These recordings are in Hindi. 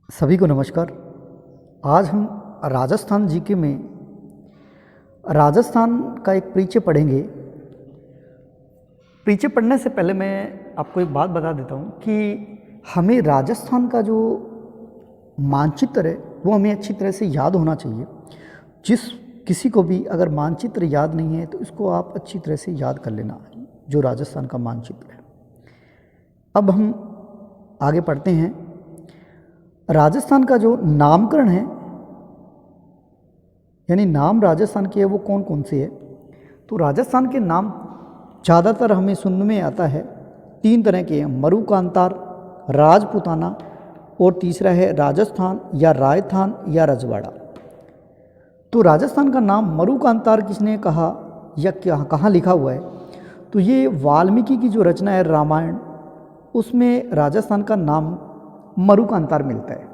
सभी को नमस्कार। आज हम राजस्थान जीके में राजस्थान का एक परिचय पढ़ेंगे। परिचय पढ़ने से पहले मैं आपको एक बात बता देता हूँ कि हमें राजस्थान का जो मानचित्र है वो हमें अच्छी तरह से याद होना चाहिए। जिस किसी को भी अगर मानचित्र याद नहीं है तो इसको आप अच्छी तरह से याद कर लेना, जो राजस्थान का मानचित्र है। अब हम आगे पढ़ते हैं। राजस्थान का जो नामकरण है, यानी नाम राजस्थान के है वो कौन कौन से है, तो राजस्थान के नाम ज़्यादातर हमें सुनने में आता है तीन तरह के हैं, मरुकांतार, राजपूताना और तीसरा है राजस्थान या रायथान या रजवाड़ा। तो राजस्थान का नाम मरुकांतार किसने कहा या क्या कहाँ लिखा हुआ है, तो ये वाल्मीकि की जो रचना है रामायण, उसमें राजस्थान का नाम मरुकांतार मिलता है।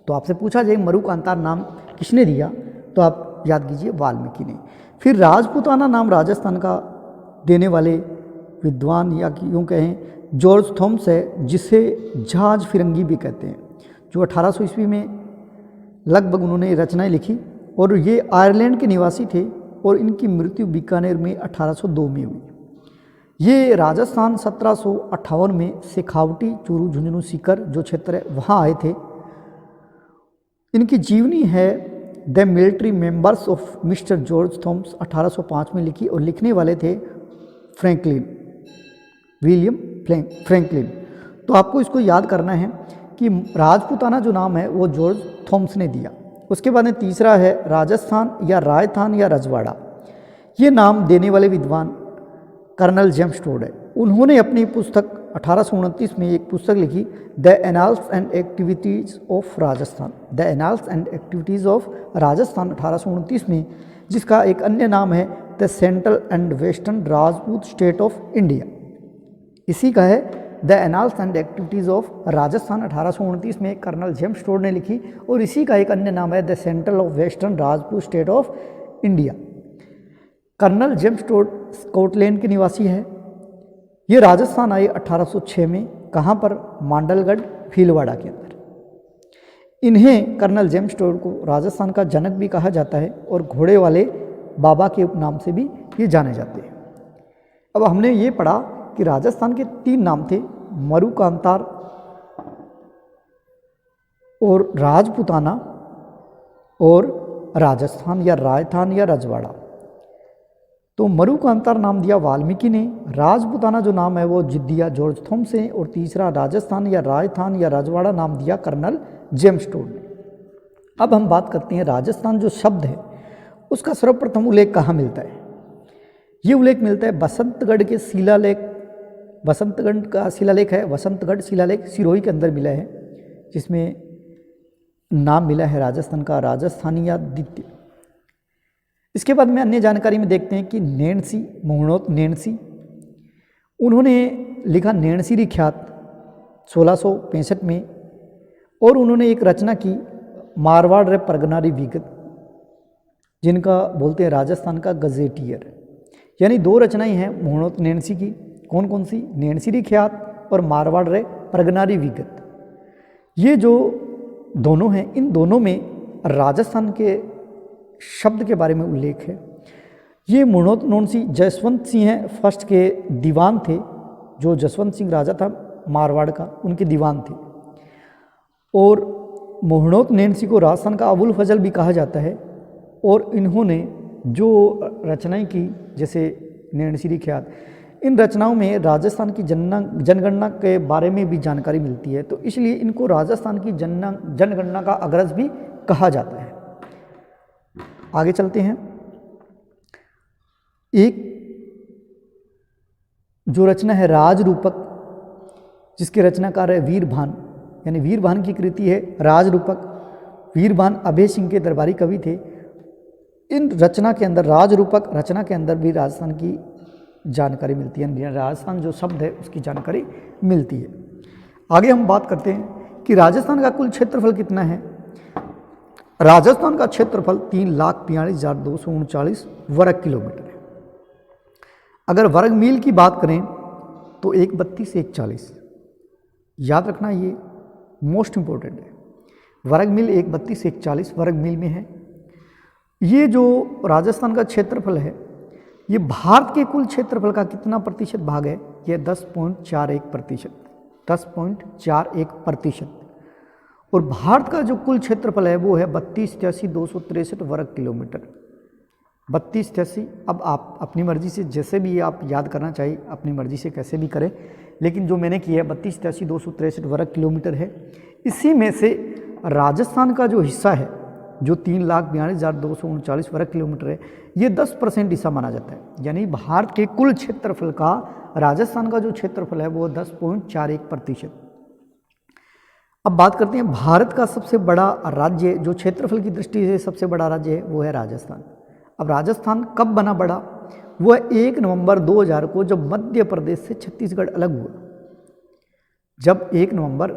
तो आपसे पूछा जाए मरुकांतार नाम किसने दिया, तो आप याद कीजिए वाल्मीकि ने। फिर राजपूताना नाम राजस्थान का देने वाले विद्वान या यूँ कहें जॉर्ज थॉमस है, जिसे जहाज फिरंगी भी कहते हैं, जो 1800 ईस्वी में लगभग उन्होंने रचनाएं लिखी और ये आयरलैंड के निवासी थे और इनकी मृत्यु बीकानेर में 1802 में हुई। ये राजस्थान 1758 में शेखावटी, चूरू, झुंझुनू, सीकर जो क्षेत्र है वहाँ आए थे। इनकी जीवनी है the military members of mister George Thomas 1805 में लिखी और लिखने वाले थे विलियम फ्रैंकलिन। तो आपको इसको याद करना है कि राजपूताना जो नाम है वो जॉर्ज थॉमस ने दिया। उसके बाद में तीसरा है राजस्थान या रायथान या रजवाड़ा। ये नाम देने वाले विद्वान कर्नल जेम्स टोड है। उन्होंने अपनी पुस्तक 1829 में एक पुस्तक लिखी, the annals and activities of Rajasthan, the annals and activities of Rajasthan 1829 में, जिसका एक अन्य नाम है the central and western Rajput state of India. इसी का है the annals and activities of Rajasthan 1829 में कर्नल जेम्स टोड ने लिखी और इसी का एक अन्य नाम है the central of western Rajput state of India. Colonel James Tod Scotland के निवासी है। ये राजस्थान आए 1806 में। कहाँ पर? मांडलगढ़, भीलवाड़ा के अंदर। इन्हें कर्नल जेम्स टोड को राजस्थान का जनक भी कहा जाता है और घोड़े वाले बाबा के उपनाम से भी ये जाने जाते हैं। अब हमने ये पढ़ा कि राजस्थान के तीन नाम थे, मरुकांतार और राजपूताना और राजस्थान या रायथान या रजवाड़ा। तो मरुकांतार नाम दिया वाल्मीकि ने, राजपूताना जो नाम है वो दिया जॉर्ज थॉमस ने और तीसरा राजस्थान या रायथान या रजवाड़ा नाम दिया कर्नल जेम्स टोड ने। अब हम बात करते हैं राजस्थान जो शब्द है उसका सर्वप्रथम उल्लेख कहाँ मिलता है। ये उल्लेख मिलता है बसंतगढ़ के शिलालेख। बसंतगढ़ का शिलालेख है, बसंतगढ़ शिलालेख सिरोही के अंदर मिला है, जिसमें नाम मिला है राजस्थान का राजस्थानीयादित्य। इसके बाद में अन्य जानकारी में देखते हैं कि नैणसी, मोहनोत नैणसी, उन्होंने लिखा नैणसीरी ख्यात 1665 में और उन्होंने एक रचना की मारवाड़ रे परगनारी विगत, जिनका बोलते हैं राजस्थान का गजेटियर। यानी दो रचनाएं हैं मोहनोत नैणसी की। कौन कौन सी? नैणसीरी ख्यात और मारवाड़ रे परगनारी विगत। ये जो दोनों हैं, इन दोनों में राजस्थान के शब्द के बारे में उल्लेख है। ये मोहनोत नैणसी जसवंत सिंह फर्स्ट के दीवान थे, जो जसवंत सिंह राजा था मारवाड़ का, उनके दीवान थे। और मोहनोत नैणसी को राजस्थान का अबुल फजल भी कहा जाता है और इन्होंने जो रचनाएं की, जैसे नैणसीरी ख्यात, इन रचनाओं में राजस्थान की जनगणना के बारे में भी जानकारी मिलती है, तो इसलिए इनको राजस्थान की जनगणना का अग्रज भी कहा जाता है। आगे चलते हैं। एक जो रचना है राजरूपक, जिसके रचनाकार है वीरभान, यानी वीरभान की कृति है राजरूपक। वीरभान अभय सिंह के दरबारी कवि थे। इन रचना के अंदर, राजरूपक रचना के अंदर भी राजस्थान की जानकारी मिलती है, राजस्थान जो शब्द है उसकी जानकारी मिलती है। आगे हम बात करते हैं कि राजस्थान का कुल क्षेत्रफल कितना है। राजस्थान का क्षेत्रफल 3,42,239 वर्ग किलोमीटर है। अगर वर्ग मील की बात करें तो 132 140, याद रखना ये मोस्ट इम्पोर्टेंट है। वर्ग मील 132 से 41 वर्ग मील में है। ये जो राजस्थान का क्षेत्रफल है ये भारत के कुल क्षेत्रफल का कितना प्रतिशत भाग है? ये 10.41%, 10.41%। और भारत का जो कुल क्षेत्रफल है वो है 32,83,263 वर्ग किलोमीटर, 32,83। अब आप अपनी मर्जी से जैसे भी आप याद करना चाहिए, अपनी मर्जी से कैसे भी करें, लेकिन जो मैंने किया है 32,83,263 वर्ग किलोमीटर है। इसी में से राजस्थान का जो हिस्सा है जो 3,42,239 वर्ग किलोमीटर है, ये 10% हिस्सा माना जाता है। यानी भारत के कुल क्षेत्रफल का राजस्थान का जो क्षेत्रफल है वो 10.41%। अब बात करते हैं भारत का सबसे बड़ा राज्य, जो क्षेत्रफल की दृष्टि से सबसे बड़ा राज्य है वो है राजस्थान। अब राजस्थान कब बना बड़ा? वो 1 नवंबर 2000 को, जब मध्य प्रदेश से छत्तीसगढ़ अलग हुआ। जब 1 नवंबर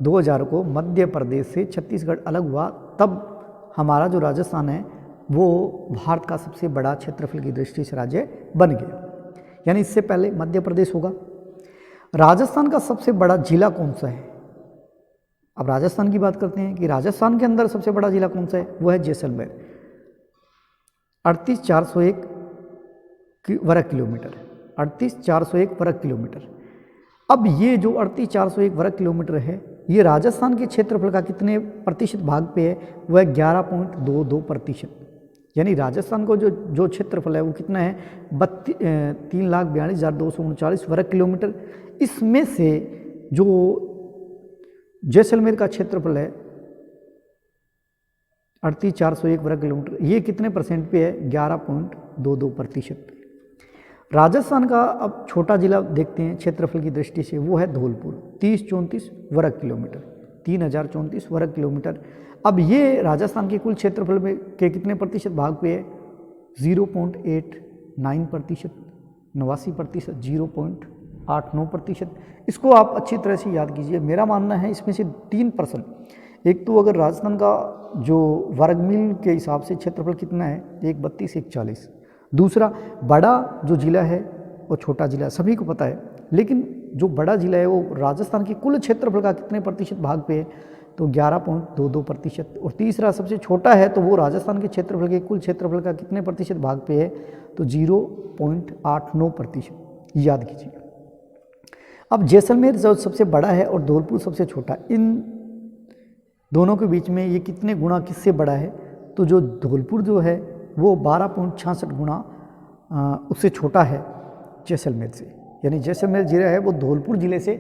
2000 को मध्य प्रदेश से छत्तीसगढ़ अलग हुआ, तब हमारा जो राजस्थान है वो भारत का सबसे बड़ा क्षेत्रफल की दृष्टि से राज्य बन गया। यानी इससे पहले मध्य प्रदेश होगा। राजस्थान का सबसे बड़ा जिला कौन सा है? अब राजस्थान की बात करते हैं कि राजस्थान के अंदर सबसे बड़ा जिला कौन सा है? वो है जैसलमेर, 38,401 वर्ग किलोमीटर, 38,401 वर्ग किलोमीटर। अब ये जो 38,401 वर्ग किलोमीटर है, ये राजस्थान के क्षेत्रफल का कितने प्रतिशत भाग पे है? वह 11.22%। यानी राजस्थान को जो क्षेत्रफल है वो कितना है? 3,42,239 वर्ग किलोमीटर। इसमें से जो जैसलमेर का क्षेत्रफल है 38,401 वर्ग किलोमीटर, ये कितने परसेंट पे है? 11.22%। राजस्थान का अब छोटा जिला देखते हैं क्षेत्रफल की दृष्टि से, वो है धौलपुर, 3034 वर्ग किलोमीटर, 3034 वर्ग किलोमीटर। अब ये राजस्थान के कुल क्षेत्रफल में के कितने प्रतिशत भाग पे है? 0.89%, 89%, 0.89%। इसको आप अच्छी तरह से याद कीजिए। मेरा मानना है इसमें से 3%, एक तो अगर राजस्थान का जो वर्ग मील के हिसाब से क्षेत्रफल कितना है, 132 140। दूसरा, बड़ा जो जिला है और छोटा जिला सभी को पता है, लेकिन जो बड़ा जिला है वो राजस्थान के कुल क्षेत्रफल का कितने प्रतिशत भाग पे है? तो 11.22%। और तीसरा सबसे छोटा है तो वो राजस्थान के क्षेत्रफल के कुल क्षेत्रफल का कितने प्रतिशत भाग पे है? तो 0.89%। याद कीजिए। अब जैसलमेर जो सबसे बड़ा है और धौलपुर सबसे छोटा, इन दोनों के बीच में ये कितने गुना किससे बड़ा है? तो जो धौलपुर जो है वो 12.66 गुना उससे छोटा है जैसलमेर से। यानी जैसलमेर जिला है वो धौलपुर जिले से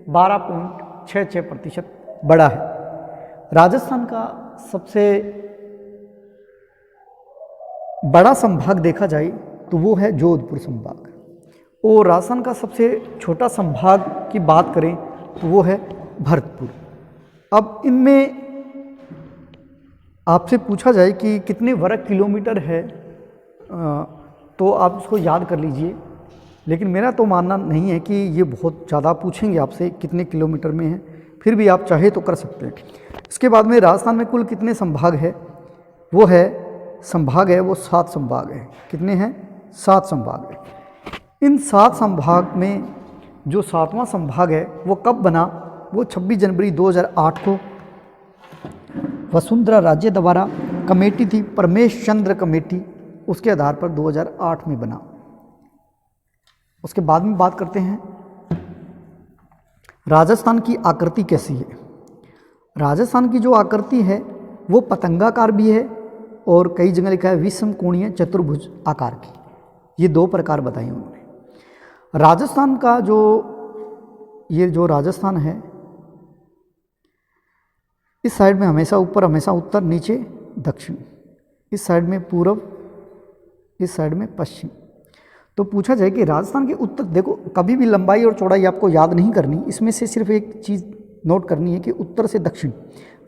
12.66% बड़ा है। राजस्थान का सबसे बड़ा संभाग देखा जाए तो वो है जोधपुर संभाग, और राजस्थान का सबसे छोटा संभाग की बात करें तो वो है भरतपुर। अब इनमें आपसे पूछा जाए कि कितने वर्ग किलोमीटर है, तो आप इसको याद कर लीजिए, लेकिन मेरा तो मानना नहीं है कि ये बहुत ज़्यादा पूछेंगे आपसे कितने किलोमीटर में है, फिर भी आप चाहे तो कर सकते हैं। इसके बाद में राजस्थान में कुल कितने संभाग है? वो है संभाग है वो 7 संभाग है। कितने हैं? 7 संभाग है। इन 7 संभाग में जो 7वां संभाग है वो कब बना? वो 26 जनवरी 2008 को वसुंधरा राज्य द्वारा कमेटी थी, परमेश चंद्र कमेटी, उसके आधार पर 2008 में बना। उसके बाद में बात करते हैं राजस्थान की आकृति कैसी है। राजस्थान की जो आकृति है वो पतंगाकार भी है और कई जगह लिखा है विषम कोणीय चतुर्भुज आकार की। ये 2 प्रकार बताए उन्होंने। राजस्थान का जो राजस्थान है, इस साइड में हमेशा ऊपर, हमेशा उत्तर, नीचे दक्षिण, इस साइड में पूर्व, इस साइड में पश्चिम। तो पूछा जाए कि राजस्थान के उत्तर, देखो कभी भी लंबाई और चौड़ाई आपको याद नहीं करनी, इसमें से सिर्फ एक चीज़ नोट करनी है कि उत्तर से दक्षिण,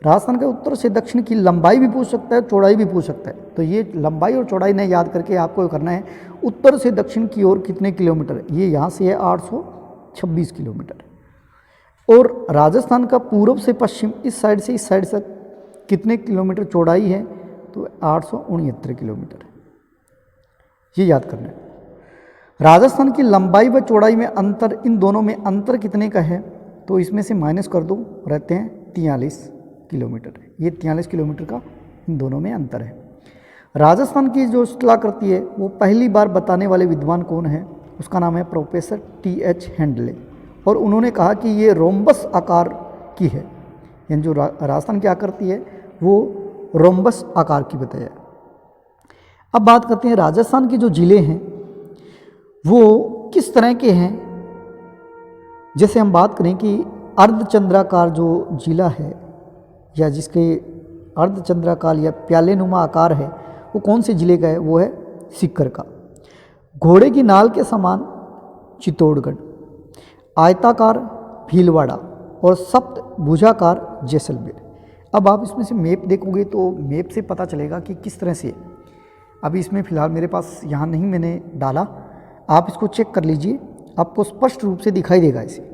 राजस्थान के उत्तर से दक्षिण की लंबाई भी पूछ सकता है, चौड़ाई भी पूछ सकता है। तो ये लंबाई और चौड़ाई नहीं याद करके आपको करना है उत्तर से दक्षिण की ओर कितने किलोमीटर। ये यहाँ से है 826 किलोमीटर। और राजस्थान का पूर्व से पश्चिम, इस साइड से इस साइड तक कितने किलोमीटर चौड़ाई है? तो 869 किलोमीटर। ये याद करना है। राजस्थान की लंबाई व चौड़ाई में अंतर, इन दोनों में अंतर कितने का है? तो इसमें से माइनस कर दो, रहते हैं 43। किलोमीटर है। ये 43 किलोमीटर का इन दोनों में अंतर है। राजस्थान की जो स्थलाकृति है वो पहली बार बताने वाले विद्वान कौन है? उसका नाम है प्रोफेसर टी.एच. हैंडले, और उन्होंने कहा कि ये रोम्बस आकार की है, यानी जो राजस्थान की आकृति है वो रोम्बस आकार की बताई है। अब बात करते हैं राजस्थान के जो ज़िले हैं वो किस तरह के हैं। जैसे हम बात करें कि अर्धचंद्राकार जो जिला है या जिसके अर्धचंद्राकार या प्यालेनुमा आकार है वो कौन से जिले का है? वो है सीकर का। घोड़े की नाल के समान चित्तौड़गढ़, आयताकार भीलवाड़ा और सप्त भुजाकार जैसलमेर। अब आप इसमें से मैप देखोगे तो मैप से पता चलेगा कि किस तरह से, अभी इसमें फ़िलहाल मेरे पास यहाँ नहीं मैंने डाला, आप इसको चेक कर लीजिए, आपको स्पष्ट रूप से दिखाई देगा इसे।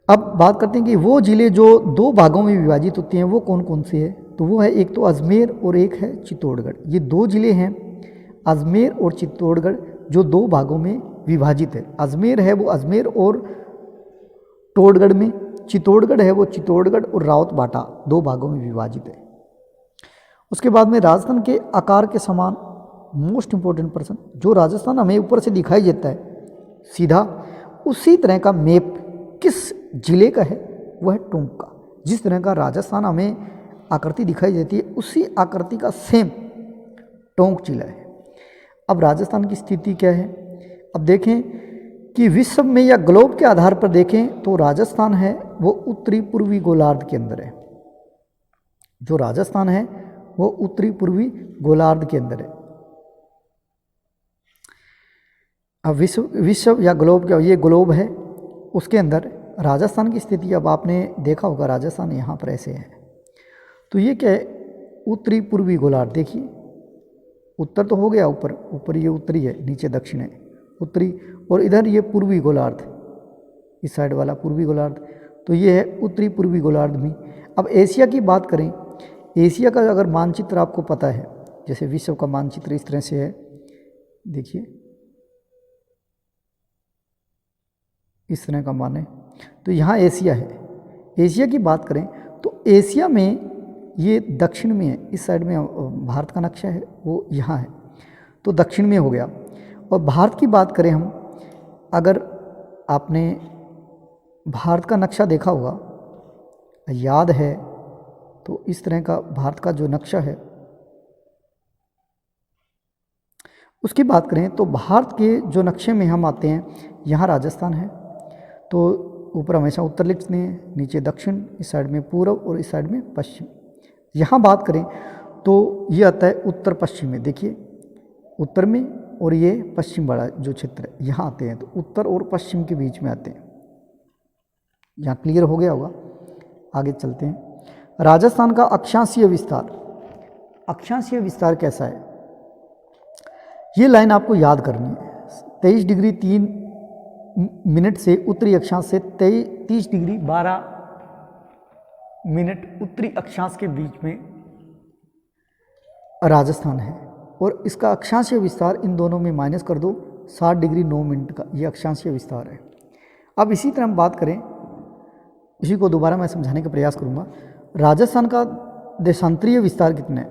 अब बात करते हैं कि वो ज़िले जो 2 भागों में विभाजित होते हैं वो कौन कौन से हैं? तो वो है एक तो अजमेर और एक है चित्तौड़गढ़। ये 2 ज़िले हैं अजमेर और चित्तौड़गढ़ जो 2 भागों में विभाजित है। अजमेर है वो अजमेर और टोड़गढ़ में, चित्तौड़गढ़ है वो चित्तौड़गढ़ और रावतबाटा 2 भागों में विभाजित है। उसके बाद में राजस्थान के आकार के समान मोस्ट इम्पोर्टेंट पर्सन, जो राजस्थान हमें ऊपर से दिखाई देता है सीधा, उसी तरह का मैप किस जिले का है? वह है टोंक का। जिस तरह का राजस्थान हमें आकृति दिखाई देती है उसी आकृति का सेम टोंक जिला है। अब राजस्थान की स्थिति क्या है? अब देखें कि विश्व में या ग्लोब के आधार पर देखें तो राजस्थान है वो उत्तरी पूर्वी गोलार्ध के अंदर है। जो राजस्थान है वो उत्तरी पूर्वी गोलार्ध के अंदर है। अब विश्व या ग्लोब क्या, ये ग्लोब है, उसके अंदर राजस्थान की स्थिति, अब आपने देखा होगा राजस्थान यहाँ पर ऐसे है, तो ये क्या है? उत्तरी पूर्वी गोलार्ध। देखिए उत्तर तो हो गया, ऊपर ये उत्तरी है, नीचे दक्षिण है उत्तरी, और इधर ये पूर्वी गोलार्ध, इस साइड वाला पूर्वी गोलार्ध, तो ये है उत्तरी पूर्वी गोलार्ध में। अब एशिया की बात करें, एशिया का अगर मानचित्र आपको पता है, जैसे विश्व का मानचित्र इस तरह से है, देखिए इस तरह का मान है, तो यहाँ एशिया है। एशिया की बात करें तो एशिया में ये दक्षिण में है, इस साइड में भारत का नक्शा है वो यहाँ है, तो दक्षिण में हो गया। और भारत की बात करें हम, अगर आपने भारत का नक्शा देखा होगा, याद है तो इस तरह का भारत का जो नक्शा है उसकी बात करें तो भारत के जो नक्शे में हम आते हैं, यहाँ राजस्थान है, तो ऊपर हमेशा उत्तर लिखते हैं, नीचे दक्षिण, इस साइड में पूर्व और इस साइड में पश्चिम। यहाँ बात करें तो ये आता है उत्तर पश्चिम में, देखिए उत्तर में, और ये पश्चिम वाला जो क्षेत्र है यहाँ आते हैं, तो उत्तर और पश्चिम के बीच में आते हैं। यहाँ क्लियर हो गया होगा, आगे चलते हैं। राजस्थान का अक्षांशीय विस्तार, अक्षांशीय विस्तार कैसा है? ये लाइन आपको याद करनी है। 23 डिग्री 3 मिनट से उत्तरी अक्षांश से 30 डिग्री 12 मिनट उत्तरी अक्षांश के बीच में राजस्थान है, और इसका अक्षांशीय विस्तार इन दोनों में माइनस कर दो, 60 डिग्री 9 मिनट का ये अक्षांशीय विस्तार है। अब इसी तरह हम बात करें, इसी को दोबारा मैं समझाने का प्रयास करूंगा। राजस्थान का देशांतरीय विस्तार कितना है?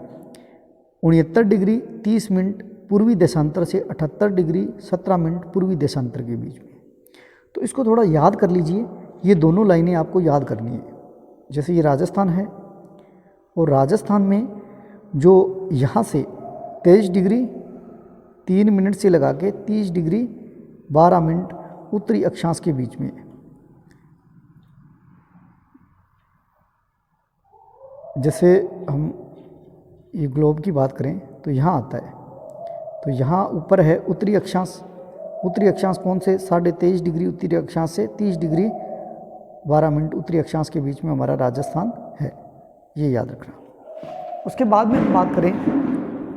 69 डिग्री 30 मिनट पूर्वी देशांतर से 78 डिग्री 17 मिनट पूर्वी देशांतर के बीच में। तो इसको थोड़ा याद कर लीजिए, ये दोनों लाइनें आपको याद करनी है। जैसे ये राजस्थान है, और राजस्थान में जो यहाँ से 23 डिग्री 3 मिनट से लगा के 30 डिग्री 12 मिनट उत्तरी अक्षांश के बीच में, जैसे हम ये ग्लोब की बात करें तो यहाँ आता है, तो यहाँ ऊपर है उत्तरी अक्षांश। उत्तरी अक्षांश कौन से? 23.5 डिग्री उत्तरी अक्षांश से 30 डिग्री 12 मिनट उत्तरी अक्षांश के बीच में हमारा राजस्थान है, ये याद रखना। उसके बाद में हम बात करें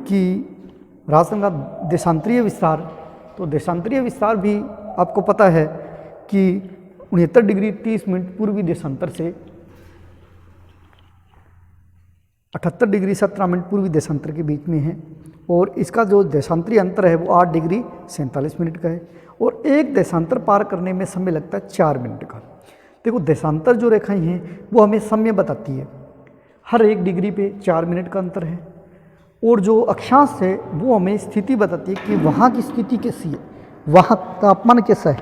कि राजस्थान का देशांतरीय विस्तार, तो देशांतरीय विस्तार भी आपको पता है कि 69 डिग्री 30 मिनट पूर्वी देशांतर से 78 डिग्री 17 मिनट पूर्वी देशांतर के बीच में है, और इसका जो देशांतरीय अंतर है वो 8 डिग्री 47 मिनट का है, और एक देशांतर पार करने में समय लगता है 4 मिनट का। देखो देशांतर जो रेखाएं हैं वो हमें समय बताती है, हर 1 डिग्री पे 4 मिनट का अंतर है। और जो अक्षांश है वो हमें स्थिति बताती है कि वहाँ की स्थिति कैसी है, वहाँ तापमान कैसा है,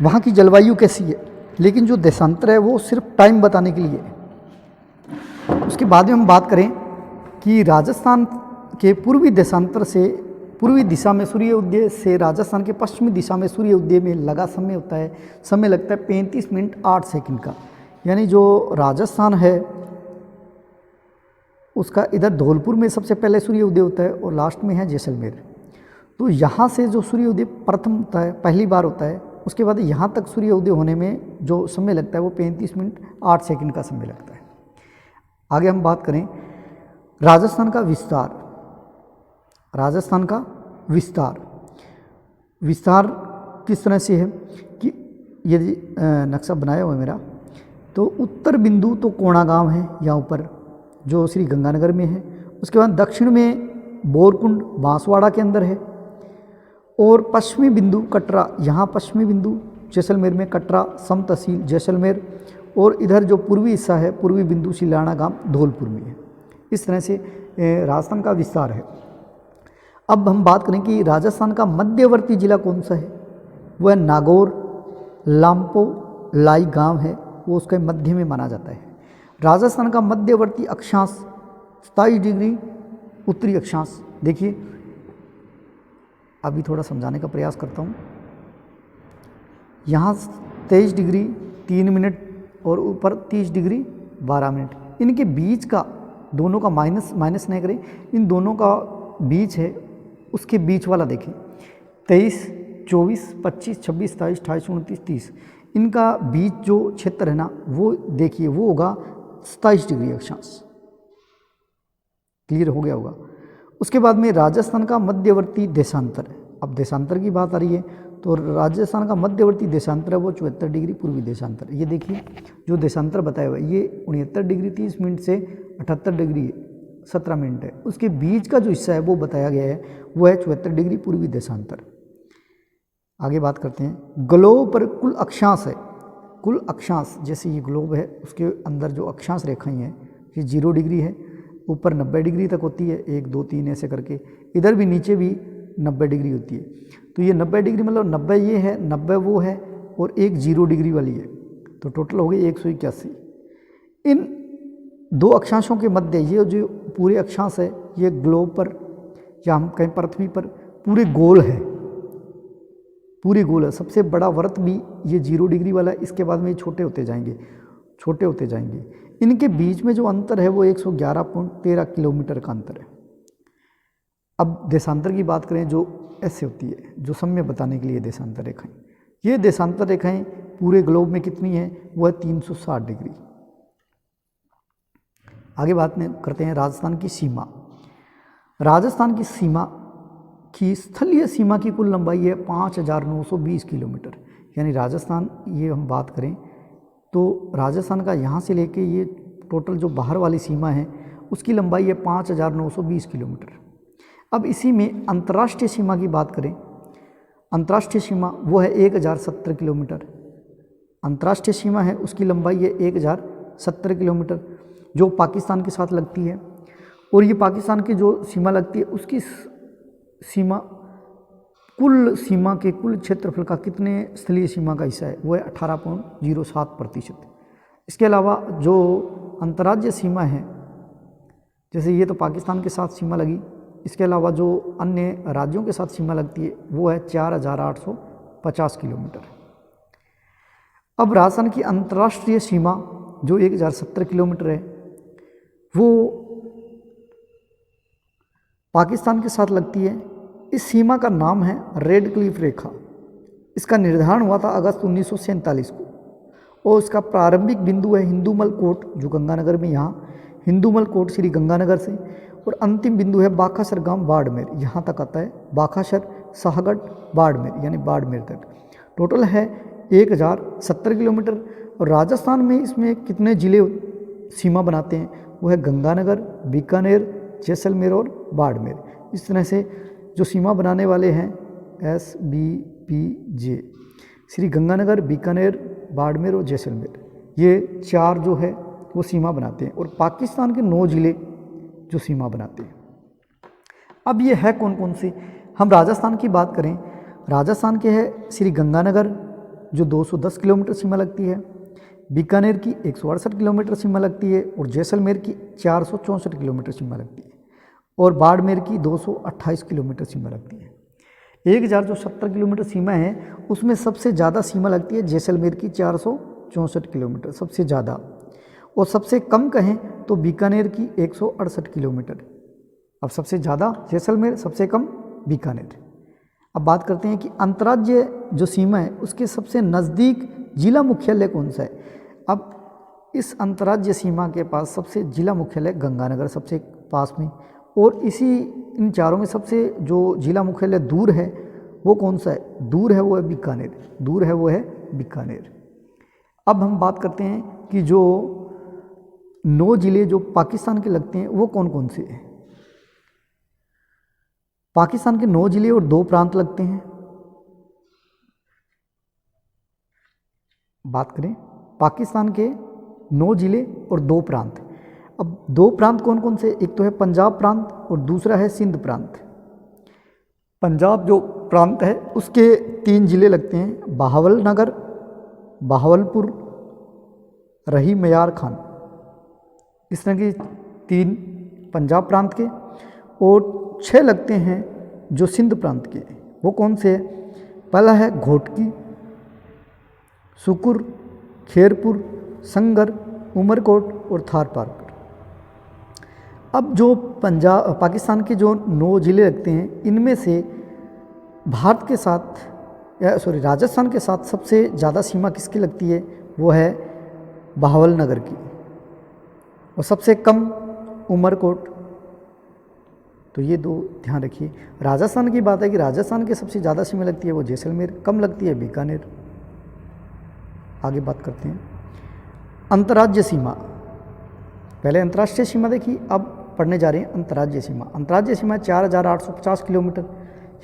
वहाँ की जलवायु कैसी है। लेकिन जो देशांतर है वो सिर्फ टाइम बताने के लिए है। उसके बाद में हम बात करें कि राजस्थान के पूर्वी देशांतर से, पूर्वी दिशा में सूर्य उदय से राजस्थान के पश्चिमी दिशा में सूर्य उदय में लगा समय होता है, समय लगता है 35 मिनट 8 सेकंड का। यानी जो राजस्थान है उसका इधर धौलपुर में सबसे पहले सूर्य उदय होता है और लास्ट में है जैसलमेर। तो यहाँ से जो सूर्य उदय प्रथम होता है, पहली बार होता है, उसके बाद यहाँ तक सूर्य उदय होने में जो समय लगता है वो 35 मिनट 8 सेकंड का समय लगता है। आगे हम बात करें राजस्थान का विस्तार। राजस्थान का विस्तार किस तरह से है कि यदि नक्शा बनाया हुआ है मेरा, तो उत्तर बिंदु तो कोणागांव है यहाँ ऊपर जो श्री गंगानगर में है। उसके बाद दक्षिण में बोरकुंड बांसवाड़ा के अंदर है और पश्चिमी बिंदु कटरा, यहाँ पश्चिमी बिंदु जैसलमेर में कटरा सम तहसील जैसलमेर, और इधर जो पूर्वी हिस्सा है पूर्वी बिंदु सिलाना गांव धौलपुर में है। इस तरह से राजस्थान का विस्तार है। अब हम बात करें कि राजस्थान का मध्यवर्ती जिला कौन सा है, वह नागौर लाम्पो लाई गांव है, वो उसके मध्य में माना जाता है। राजस्थान का मध्यवर्ती अक्षांश 27 डिग्री उत्तरी अक्षांश। देखिए अभी थोड़ा समझाने का प्रयास करता हूँ। यहाँ 23 डिग्री 3 मिनट और ऊपर 30 डिग्री 12 मिनट। इनके बीच का, दोनों का माइनस नहीं करें, इन दोनों का बीच है, उसके बीच वाला देखें 23, 24, 25, 26, 27, 28, 29, 30, इनका बीच जो क्षेत्र है ना वो देखिए, वो होगा 27 डिग्री अक्षांश। क्लियर हो गया होगा। उसके बाद में राजस्थान का मध्यवर्ती देशांतर है। अब देशांतर की बात आ रही है तो राजस्थान का मध्यवर्ती देशांतर है वो 74 डिग्री पूर्वी देशांतर। ये देखिए जो देशांतर बताया हुआ है ये 69 डिग्री 30 मिनट से 78 डिग्री 17 मिनट है। उसके बीच का जो हिस्सा है वो बताया गया है, वो है 74 डिग्री पूर्वी देशांतर। आगे बात करते हैं ग्लोब पर कुल अक्षांश है। कुल अक्षांश जैसे ये ग्लोब है उसके अंदर जो अक्षांश रेखाएं हैं ये 0 डिग्री है, ऊपर 90 डिग्री तक होती है, 1 2 3 ऐसे करके, इधर भी नीचे भी 90 डिग्री होती है। तो ये 90 डिग्री मतलब 90 ये है, 90 वो है और एक 0 डिग्री वाली है, तो टोटल हो गई 181। इन दो अक्षांशों के मध्य ये जो पूरे अक्षांश है ये ग्लोब पर या हम कहीं पृथ्वी पर पूरे गोल है, पूरे गोल है। सबसे बड़ा वृत्त भी ये 0 डिग्री वाला है, इसके बाद में ये छोटे होते जाएंगे। इनके बीच में जो अंतर है वो 111.13 किलोमीटर का अंतर है। अब देशांतर की बात करें जो ऐसे होती है, जो समय बताने के लिए देशांतर रेखाएं, ये देशांतर रेखाएं पूरे ग्लोब में कितनी है, वो है 360 डिग्री। आगे बात करते हैं राजस्थान की सीमा। राजस्थान की सीमा की स्थलीय सीमा की कुल लंबाई है 5920 किलोमीटर। यानी राजस्थान, ये हम बात करें तो राजस्थान का यहाँ से लेके ये टोटल जो बाहर वाली सीमा है उसकी लंबाई है 5920 किलोमीटर। अब इसी में अंतर्राष्ट्रीय सीमा की बात करें, अंतर्राष्ट्रीय सीमा वो है 1070 किलोमीटर। अंतर्राष्ट्रीय सीमा है उसकी लंबाई है 1070 किलोमीटर जो पाकिस्तान के साथ लगती है। और ये पाकिस्तान की जो सीमा लगती है उसकी सीमा, कुल सीमा के कुल क्षेत्रफल का कितने स्थलीय सीमा का हिस्सा है, वो है 18.07%। इसके अलावा जो अंतर्राज्यीय सीमा है, जैसे ये तो पाकिस्तान के साथ सीमा लगी, इसके अलावा जो अन्य राज्यों के साथ सीमा लगती है वो है 4850 किलोमीटर। अब राजस्थान की अंतर्राष्ट्रीय सीमा जो 1070 किलोमीटर है वो पाकिस्तान के साथ लगती है। इस सीमा का नाम है रेड क्लिफ रेखा। इसका निर्धारण हुआ था अगस्त 1947 को और इसका प्रारंभिक बिंदु है हिंदूमल कोट जो गंगानगर में, यहाँ हिंदूमल कोट श्री गंगानगर से, और अंतिम बिंदु है बाखासर गांव बाड़मेर, यहाँ तक आता है बाखासर शाहगढ़ बाड़मेर यानी बाड़मेर तक। टोटल है 1070 किलोमीटर। और राजस्थान में इसमें कितने ज़िले सीमा बनाते हैं, वो है गंगानगर, बीकानेर, जैसलमेर और बाड़मेर। इस तरह से जो सीमा बनाने वाले हैं SBPJ, श्री गंगानगर, बीकानेर, बाड़मेर और जैसलमेर, ये 4 जो है वो सीमा बनाते हैं, और पाकिस्तान के 9 ज़िले जो सीमा बनाते हैं। अब ये है कौन कौन से? हम राजस्थान की बात करें, राजस्थान के है श्री गंगानगर जो 210 किलोमीटर सीमा लगती है, बीकानेर की 168 किलोमीटर सीमा लगती है, और जैसलमेर की 464 किलोमीटर सीमा लगती है, और बाड़मेर की 228 किलोमीटर सीमा लगती है। 1070 किलोमीटर सीमा है, उसमें सबसे ज़्यादा सीमा लगती है जैसलमेर की 464 किलोमीटर सबसे ज़्यादा, और सबसे कम कहें तो बीकानेर की 168 किलोमीटर। अब सबसे ज़्यादा जैसलमेर, सबसे कम बीकानेर। अब बात करते हैं कि अंतर्राज्यीय जो सीमा है उसके सबसे नज़दीक जिला मुख्यालय कौन सा है। अब इस अंतर्राज्यीय सीमा के पास सबसे जिला मुख्यालय गंगानगर सबसे पास में, और इसी इन चारों में सबसे जो जिला मुख्यालय दूर है वो कौन सा है? दूर है वो है बीकानेर, दूर है वो है बीकानेर। अब हम बात करते हैं कि जो 9 ज़िले जो पाकिस्तान के लगते हैं वो कौन कौन से हैं। पाकिस्तान के 9 ज़िले और 2 प्रांत लगते हैं। बात करें पाकिस्तान के 9 ज़िले और 2 प्रांत। अब 2 प्रांत कौन कौन से? एक तो है पंजाब प्रांत और दूसरा है सिंध प्रांत। पंजाब जो प्रांत है उसके 3 ज़िले लगते हैं, बहावलनगर, बहावलपुर, रही मयार खान। इस तरह की 3 पंजाब प्रांत के, और 6 लगते हैं जो सिंध प्रांत के। वो कौन से? पहला है घोटकी, सुकुर, खेरपुर, संगर, उमरकोट और थार पार्कर। अब जो पाकिस्तान के जो 9 ज़िले लगते हैं इनमें से भारत के साथ राजस्थान के साथ सबसे ज़्यादा सीमा किसकी लगती है? वो है बहावलनगर की, और सबसे कम उमरकोट। तो ये 2 ध्यान रखिए। राजस्थान की बात है कि राजस्थान के सबसे ज़्यादा सीमा लगती है वो जैसलमेर, कम लगती है बीकानेर। आगे बात करते हैं अंतर्राज्यीय सीमा। पहले अंतर्राष्ट्रीय सीमा देखी, अब पढ़ने जा रहे हैं अंतर्राज्यीय सीमा। अंतर्राज्यीय सीमा 4850 किलोमीटर।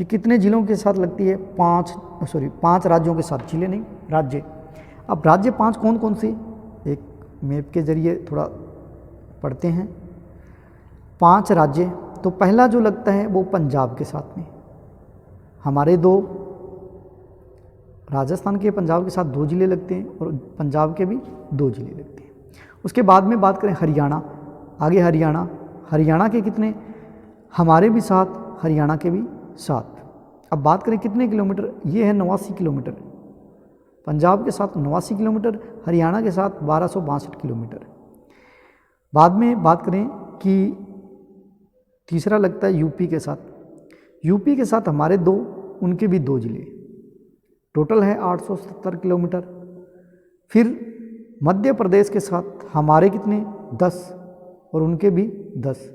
ये कितने ज़िलों के साथ लगती है? 5 राज्यों के साथ, जिले नहीं, राज्य। अब राज्य 5 कौन कौन से? एक मैप के जरिए थोड़ा पढ़ते हैं। 5 राज्य, तो पहला जो लगता है वो पंजाब के साथ में, हमारे 2 राजस्थान के पंजाब के साथ 2 ज़िले लगते हैं, और पंजाब के भी 2 ज़िले लगते हैं। उसके बाद में बात करें हरियाणा, आगे हरियाणा, हरियाणा के कितने? हमारे भी 7, हरियाणा के भी 7। अब बात करें कितने किलोमीटर? ये है 89 किलोमीटर। पंजाब के साथ 89 किलोमीटर, हरियाणा के साथ 1262 किलोमीटर। बाद में बात करें कि तीसरा लगता है यूपी के साथ। यूपी के साथ हमारे 2, उनके भी 2 ज़िले, टोटल है 870 किलोमीटर। फिर मध्य प्रदेश के साथ हमारे कितने? 10, और उनके भी 10।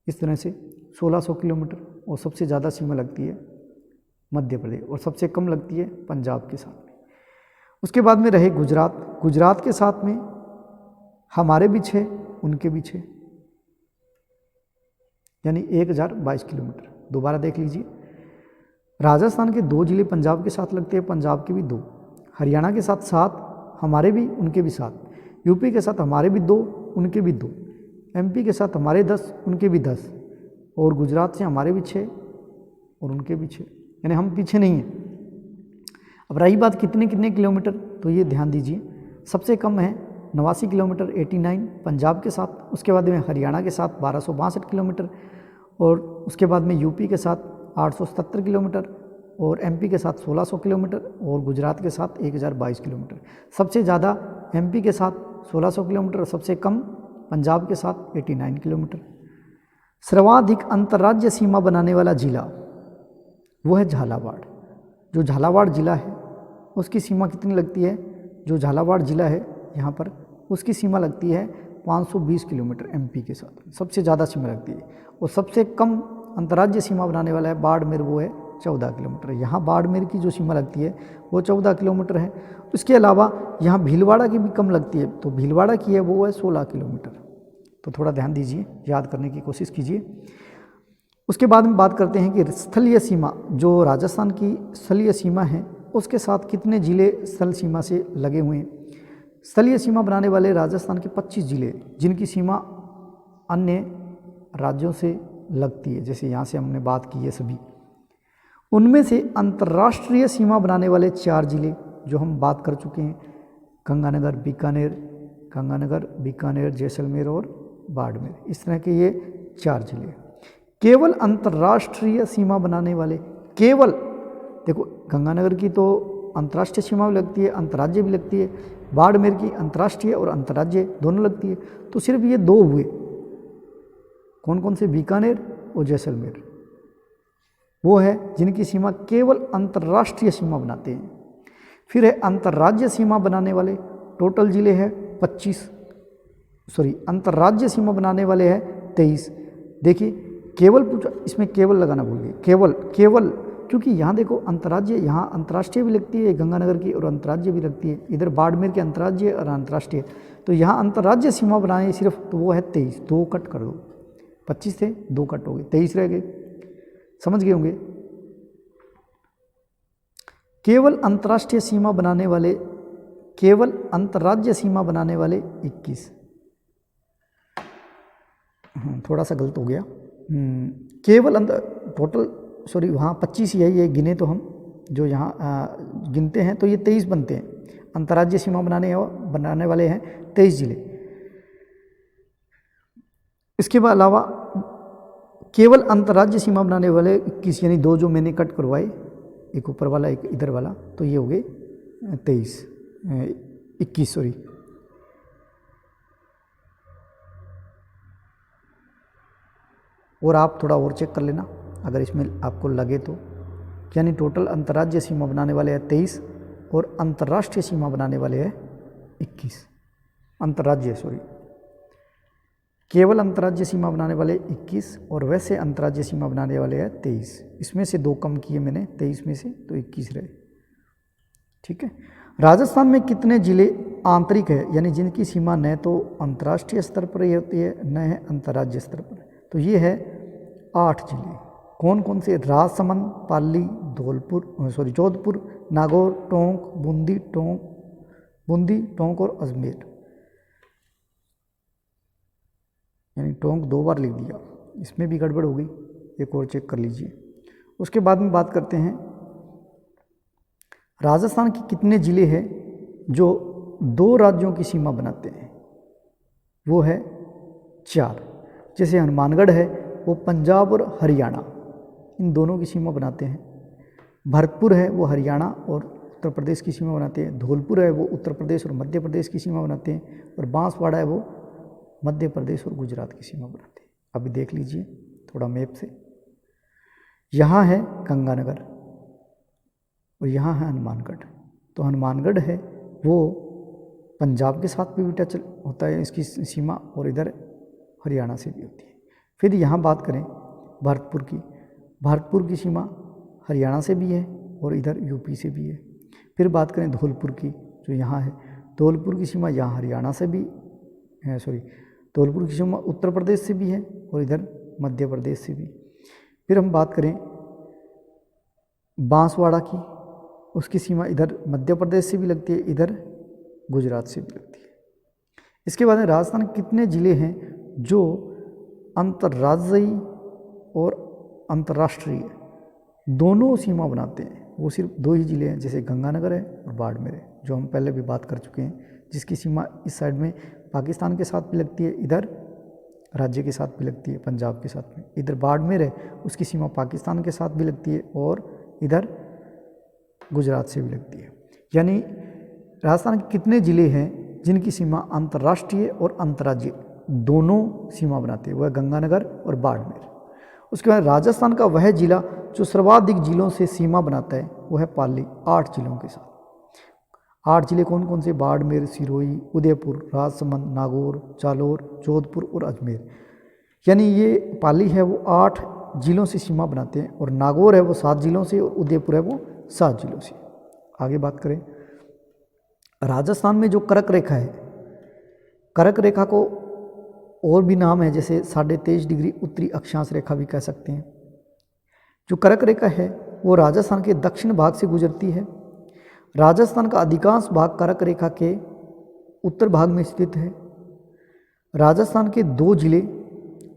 इस तरह से 1600 किलोमीटर, और सबसे ज़्यादा सीमा लगती है मध्य प्रदेश, और सबसे कम लगती है पंजाब के साथ में। उसके बाद में रहे गुजरात। गुजरात के साथ में हमारे भी 6, उनके भी 6, यानी 1022 किलोमीटर। दोबारा देख लीजिए, राजस्थान के 2 ज़िले पंजाब के साथ लगते हैं, पंजाब के भी 2, हरियाणा के साथ 7, हमारे भी उनके भी 7, यूपी के साथ हमारे भी 2, उनके भी 2, एमपी के साथ हमारे 10, उनके भी 10, और गुजरात से हमारे भी 6 और उनके भी 6, यानी हम पीछे नहीं हैं। अब रही बात कितने कितने किलोमीटर, तो ये ध्यान दीजिए, सबसे कम है 89 किलोमीटर 89 पंजाब के साथ, उसके बाद में हरियाणा के साथ 1262 किलोमीटर, और उसके बाद में यूपी के साथ 870 किलोमीटर, और एमपी के साथ 1600 किलोमीटर, और गुजरात के साथ 1022 किलोमीटर। सबसे ज़्यादा एमपी के साथ 1600 किलोमीटर, और सबसे कम पंजाब के साथ 89 किलोमीटर। सर्वाधिक अंतर्राज्यीय सीमा बनाने वाला जिला वो है झालावाड़। जो झालावाड़ जिला है उसकी सीमा कितनी लगती है? जो झालावाड़ जिला है यहाँ पर, उसकी सीमा लगती है 520 किलोमीटर एमपी के साथ, सबसे ज़्यादा सीमा लगती है। और सबसे कम अंतर्राज्यीय सीमा बनाने वाला है बाड़मेर, वो है 14 किलोमीटर। यहाँ बाड़मेर की जो सीमा लगती है वो 14 किलोमीटर है। उसके अलावा यहाँ भीलवाड़ा की भी कम लगती है, तो भीलवाड़ा की है वो है 16 किलोमीटर। तो थोड़ा ध्यान दीजिए, याद करने की कोशिश कीजिए। उसके बाद में बात करते हैं कि स्थलीय सीमा, जो राजस्थान की स्थलीय सीमा है उसके साथ कितने ज़िले स्थल सीमा से लगे हुए हैं। स्थलीय सीमा बनाने वाले राजस्थान के 25 जिले जिनकी सीमा अन्य राज्यों से लगती है, जैसे यहाँ से हमने बात की है सभी, उनमें से अंतर्राष्ट्रीय सीमा बनाने वाले 4 जिले जो हम बात कर चुके हैं, गंगानगर, बीकानेर, जैसलमेर और बाड़मेर, इस तरह के ये 4 जिले। केवल अंतर्राष्ट्रीय सीमा बनाने वाले, केवल देखो गंगानगर की तो अंतर्राष्ट्रीय सीमा भी लगती है, अंतर्राज्य भी लगती है, बाड़मेर की अंतर्राष्ट्रीय और अंतर्राज्य दोनों लगती है, तो सिर्फ ये 2 हुए। कौन कौन से? बीकानेर और जैसलमेर, वो है जिनकी सीमा केवल अंतर्राष्ट्रीय सीमा बनाते हैं। फिर है अंतर्राज्य सीमा बनाने वाले, टोटल जिले हैं 25, अंतर्राज्य सीमा बनाने वाले हैं 23। देखिए केवल पूछा, इसमें केवल लगाना भूल गए, केवल क्योंकि यहाँ देखो अंतर्राज्य, यहाँ अंतर्राष्ट्रीय भी लगती है गंगानगर की और अंतर्राज्य भी लगती है, इधर बाड़मेर के अंतर्राज्य और अंतर्राष्ट्रीय, तो यहाँ अंतर्राज्य सीमा बनाए सिर्फ, तो वो है 23, 2 कट कर दो, 25 थे 2 कट हो गए, 23 रह गए, समझ गए होंगे। केवल अंतर्राष्ट्रीय सीमा बनाने वाले, केवल अंतर्राज्य सीमा बनाने वाले 21, थोड़ा सा गलत हो गया, केवल टोटल वहाँ 25 यही है, गिने तो हम जो यहाँ गिनते हैं तो ये 23 बनते हैं। अंतर्राज्य सीमा बनाने वाले हैं 23 जिले। इसके अलावा केवल अंतर्राज्य सीमा बनाने वाले 21, यानी 2 जो मैंने कट करवाए, एक ऊपर वाला एक इधर वाला, तो ये हो गए 21 और आप थोड़ा और चेक कर लेना अगर इसमें आपको लगे तो, यानी टोटल अंतर्राज्य सीमा बनाने वाले हैं 23 और अंतर्राष्ट्रीय सीमा बनाने वाले हैं 21। केवल अंतर्राज्य सीमा बनाने वाले 21 और वैसे अंतर्राज्य सीमा बनाने वाले हैं 23। इसमें से 2 कम किए मैंने, 23 में से, तो 21 रहे। ठीक है। राजस्थान में कितने जिले आंतरिक है, यानी जिनकी सीमा न तो अंतर्राष्ट्रीय स्तर पर ही होती है न है अंतर्राज्य स्तर पर, तो ये है 8 जिले। कौन कौन से? राजसमंद, पाली, जोधपुर, नागौर, टोंक, बूंदी, टोंक और अजमेर, यानी टोंक 2 बार लिख दिया, इसमें भी गड़बड़ हो गई, एक और चेक कर लीजिए। उसके बाद में बात करते हैं राजस्थान के कितने ज़िले हैं जो 2 राज्यों की सीमा बनाते हैं, वो है 4। जैसे हनुमानगढ़ है वो पंजाब और हरियाणा इन दोनों की सीमा बनाते हैं, भरतपुर है वो हरियाणा और उत्तर प्रदेश की सीमा बनाते हैं, धौलपुर है वो उत्तर प्रदेश और मध्य प्रदेश की सीमा बनाते हैं, और बांसवाड़ा है वो मध्य प्रदेश और गुजरात की सीमा बनाते हैं। अभी देख लीजिए थोड़ा मैप से, यहाँ है गंगानगर और यहाँ है हनुमानगढ़, तो हनुमानगढ़ है वो पंजाब के साथ भी टच होता है इसकी सीमा, और इधर हरियाणा से भी होती है। फिर यहाँ बात करें भरतपुर की सीमा हरियाणा से भी है और इधर यूपी से भी है। फिर बात करें धौलपुर की, जो यहाँ है, धौलपुर की सीमा यहाँ हरियाणा से भी है, धौलपुर की सीमा उत्तर प्रदेश से भी है और इधर मध्य प्रदेश से भी। फिर हम बात करें बांसवाड़ा की, उसकी सीमा इधर मध्य प्रदेश से भी लगती है, इधर गुजरात से भी लगती है। इसके बाद में राजस्थान के कितने ज़िले हैं जो अंतर्राज्यीय और अंतर्राष्ट्रीय दोनों सीमा बनाते हैं, वो सिर्फ 2 ही ज़िले हैं, जैसे गंगानगर है और बाड़मेर है, जो हम पहले भी बात कर चुके हैं, जिसकी सीमा इस साइड में पाकिस्तान के साथ भी लगती है, इधर राज्य के साथ भी लगती है, पंजाब के साथ में। इधर बाड़मेर है उसकी सीमा पाकिस्तान के साथ भी लगती है और इधर गुजरात से भी लगती है। यानी राजस्थान के कितने ज़िले हैं जिनकी सीमा अंतर्राष्ट्रीय और अंतर्राज्यीय दोनों सीमा बनाते हैं, वह गंगानगर और बाड़मेर। उसके बाद राजस्थान का वह जिला जो सर्वाधिक जिलों से सीमा बनाता है वो है पाली, 8 जिलों के साथ। 8 जिले कौन कौन से? बाड़मेर, सिरोही, उदयपुर, राजसमंद, नागौर, जालोर, जोधपुर और अजमेर। यानी ये पाली है वो 8 जिलों से सीमा बनाते हैं, और नागौर है वो 7 जिलों से, और उदयपुर है वो 7 जिलों से। आगे बात करें राजस्थान में जो कर्क रेखा है, कर्क रेखा को और भी नाम है, जैसे 23.5 डिग्री उत्तरी अक्षांश रेखा भी कह सकते हैं। जो कर्क रेखा है वो राजस्थान के दक्षिण भाग से गुजरती है। राजस्थान का अधिकांश भाग कर्क रेखा के उत्तर भाग में स्थित है। राजस्थान के 2 जिले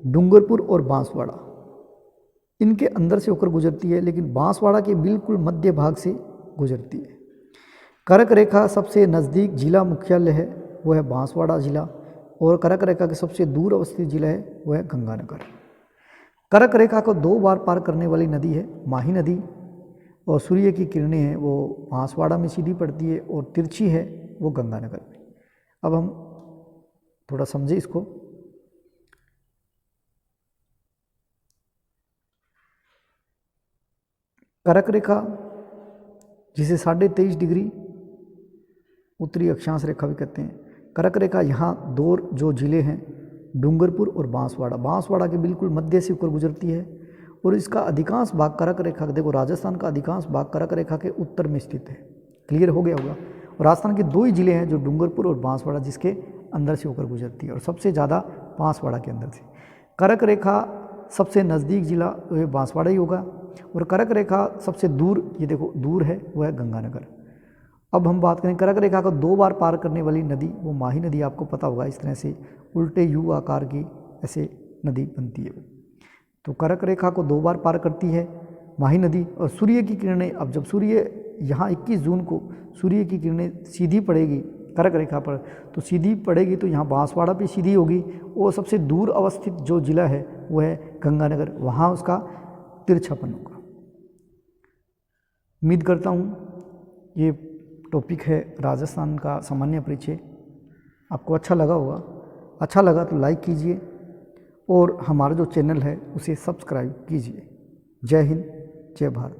डूंगरपुर और बांसवाड़ा इनके अंदर से होकर गुजरती है, लेकिन बांसवाड़ा के बिल्कुल मध्य भाग से गुजरती है। कर्क रेखा सबसे नज़दीक जिला मुख्यालय है वो है बांसवाड़ा जिला, और कर्क रेखा के सबसे दूर अवस्थित जिला है वो है गंगानगर। कर्क रेखा को 2 बार पार करने वाली नदी है माही नदी, और सूर्य की किरणें हैं वो बांसवाड़ा में सीधी पड़ती है, और तिरछी है वो गंगानगर में। अब हम थोड़ा समझे इसको। कर्क रेखा जिसे 23.5 डिग्री उत्तरी अक्षांश रेखा भी कहते हैं, कर्क रेखा यहाँ 2 जो जिले हैं डूंगरपुर और बांसवाड़ा के बिल्कुल मध्य से होकर गुजरती है, और इसका अधिकांश भाग कर्क रेखा, देखो राजस्थान का अधिकांश भाग कर्क रेखा के उत्तर में स्थित है। क्लियर हो गया होगा। और राजस्थान के 2 ही जिले हैं जो डूंगरपुर और बांसवाड़ा जिसके अंदर से होकर गुजरती है, और सबसे ज़्यादा बांसवाड़ा के अंदर से। कर्क रेखा सबसे नज़दीक जिला वह बांसवाड़ा ही होगा, और कर्क रेखा सबसे दूर, ये देखो दूर है, वो है गंगानगर। अब हम बात करें कर्क रेखा को 2 बार पार करने वाली नदी, वो माही नदी, आपको पता होगा इस तरह से उल्टे यू आकार की ऐसे नदी बनती है। तो कर्क रेखा को 2 बार पार करती है माही नदी। और सूर्य की किरणें, अब जब सूर्य यहाँ 21 जून को सूर्य की किरणें सीधी पड़ेगी कर्क रेखा पर, तो सीधी पड़ेगी तो यहाँ बांसवाड़ा पे सीधी होगी, और सबसे दूर अवस्थित जो जिला है वो है गंगानगर, वहाँ उसका तिरछापन होगा। उम्मीद करता हूँ ये टॉपिक है राजस्थान का सामान्य परिचय आपको अच्छा लगा होगा। अच्छा लगा तो लाइक कीजिए, और हमारा जो चैनल है उसे सब्सक्राइब कीजिए। जय हिंद, जय भारत।